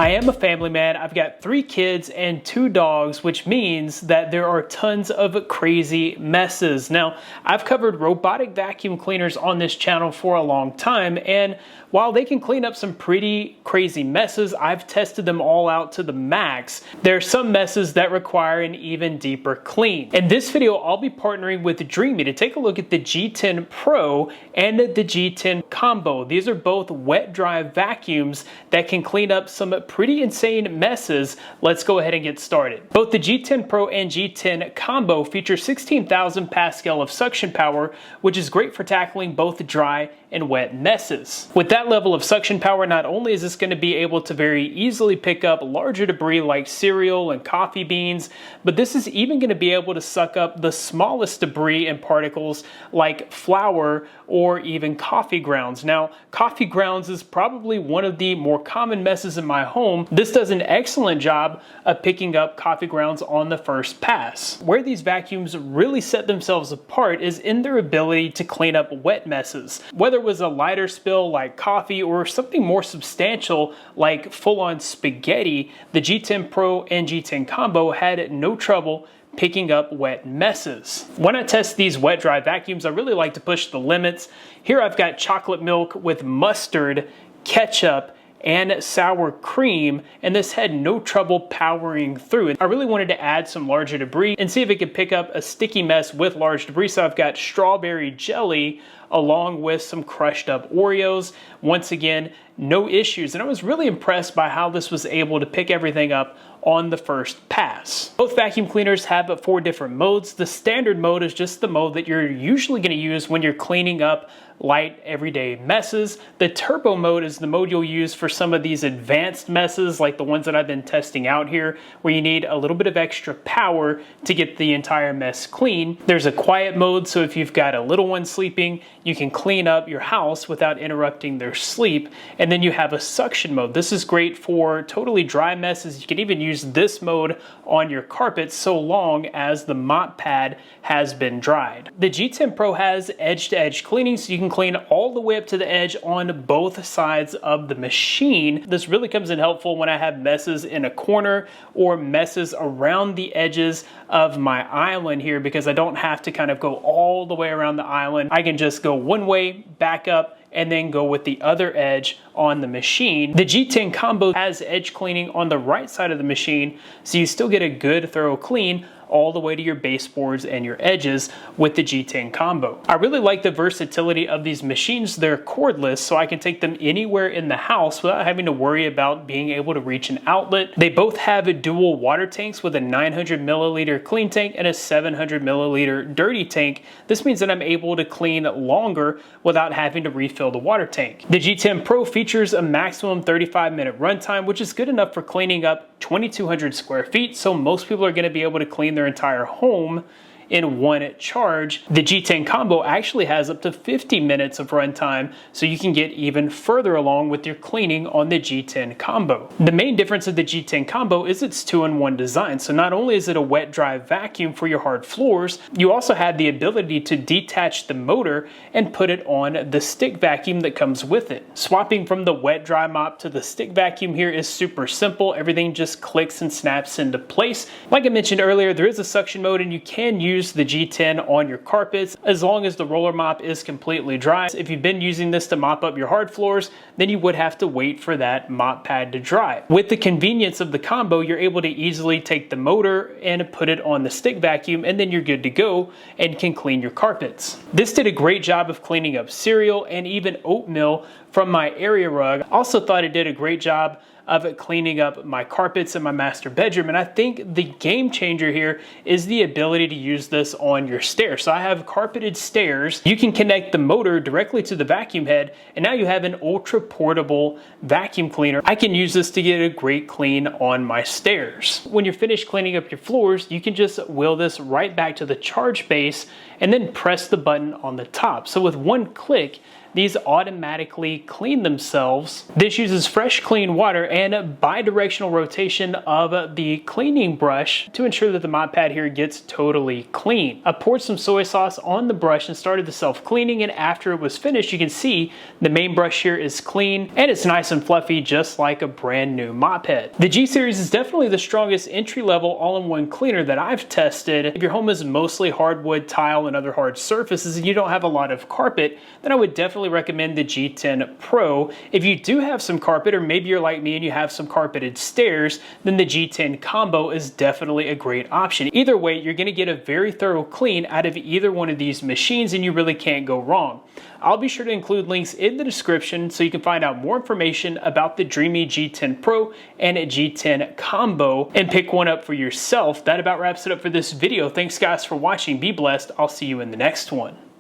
I am a family man. I've got 3 kids and 2 dogs, which means that there are tons of crazy messes. Now, I've covered robotic vacuum cleaners on this channel for a long time, and while they can clean up some pretty crazy messes, I've tested them all out to the max. There are some messes that require an even deeper clean. In this video, I'll be partnering with Dreame to take a look at the G10 Pro and the G10 Combo. These are both wet dry vacuums that can clean up some pretty insane messes. Let's go ahead and get started. Both the G10 Pro and G10 Combo feature 16,000 pascal of suction power, which is great for tackling both dry and wet messes. With that level of suction power, not only is this going to be able to very easily pick up larger debris like cereal and coffee beans, but this is even going to be able to suck up the smallest debris and particles like flour or even coffee grounds. Now, coffee grounds is probably one of the more common messes in my home. This does an excellent job of picking up coffee grounds on the first pass. Where these vacuums really set themselves apart is in their ability to clean up wet messes. Whether it was a lighter spill like coffee or something more substantial like full-on spaghetti, the G10 Pro and G10 Combo had no trouble picking up wet messes. When I test these wet dry vacuums, I really like to push the limits. Here I've got chocolate milk with mustard, ketchup, and sour cream, and this had no trouble powering through it. I really wanted to add some larger debris and see if it could pick up a sticky mess with large debris, so I've got strawberry jelly along with some crushed up Oreos. Once again, no issues, and I was really impressed by how this was able to pick everything up on the first pass. Both vacuum cleaners have 4 different modes. The standard mode is just the mode that you're usually going to use when you're cleaning up light everyday messes. The turbo mode is the mode you'll use for some of these advanced messes like the ones that I've been testing out here, where you need a little bit of extra power to get the entire mess clean. There's a quiet mode, so if you've got a little one sleeping, you can clean up your house without interrupting their sleep. And then you have a suction mode. This is great for totally dry messes. You can even use this mode on your carpet so long as the mop pad has been dried. The G10 Pro has edge-to-edge cleaning, so you can clean all the way up to the edge on both sides of the machine. This really comes in helpful when I have messes in a corner or messes around the edges of my island here, because I don't have to kind of go all the way around the island. I can just go one way, back up, and then go with the other edge on the machine. The G10 Combo has edge cleaning on the right side of the machine, so you still get a good thorough clean all the way to your baseboards and your edges with the G10 Combo. I really like the versatility of these machines. They're cordless, so I can take them anywhere in the house without having to worry about being able to reach an outlet. They both have dual water tanks with a 900 milliliter clean tank and a 700 milliliter dirty tank. This means that I'm able to clean longer without having to refill the water tank. The G10 Pro features a maximum 35-minute runtime, which is good enough for cleaning up 2,200 square feet, so most people are going to be able to clean their entire home in one charge. The G10 Combo actually has up to 50 minutes of runtime, so you can get even further along with your cleaning on the G10 Combo. The main difference of the G10 Combo is its 2-in-1 design. So not only is it a wet dry vacuum for your hard floors, you also have the ability to detach the motor and put it on the stick vacuum that comes with it. Swapping from the wet dry mop to the stick vacuum here is super simple. Everything just clicks and snaps into place. Like I mentioned earlier, there is a suction mode, and you can use the G10 on your carpets as long as the roller mop is completely dry. If you've been using this to mop up your hard floors, then you would have to wait for that mop pad to dry. With the convenience of the Combo, you're able to easily take the motor and put it on the stick vacuum, and then you're good to go and can clean your carpets. This did a great job of cleaning up cereal and even oatmeal from my area rug. Also thought it did a great job of it cleaning up my carpets in my master bedroom. And I think the game changer here is the ability to use this on your stairs. So I have carpeted stairs. You can connect the motor directly to the vacuum head, and now you have an ultra portable vacuum cleaner. I can use this to get a great clean on my stairs. When you're finished cleaning up your floors, you can just wheel this right back to the charge base and then press the button on the top. So with one click, these automatically clean themselves. This uses fresh clean water and bidirectional rotation of the cleaning brush to ensure that the mop pad here gets totally clean. I poured some soy sauce on the brush and started the self-cleaning, and after it was finished, you can see the main brush here is clean and it's nice and fluffy, just like a brand new mop head. The G series is definitely the strongest entry-level all-in-one cleaner that I've tested. If your home is mostly hardwood, tile, and other hard surfaces and you don't have a lot of carpet, then I would definitely recommend the G10 Pro. If you do have some carpet, or maybe you're like me and you have some carpeted stairs, then the G10 Combo is definitely a great option. Either way, you're going to get a very thorough clean out of either one of these machines, and you really can't go wrong. I'll be sure to include links in the description so you can find out more information about the Dreame G10 Pro and G10 Combo and pick one up for yourself. That about wraps it up for this video. Thanks guys for watching. Be blessed. I'll see you in the next one.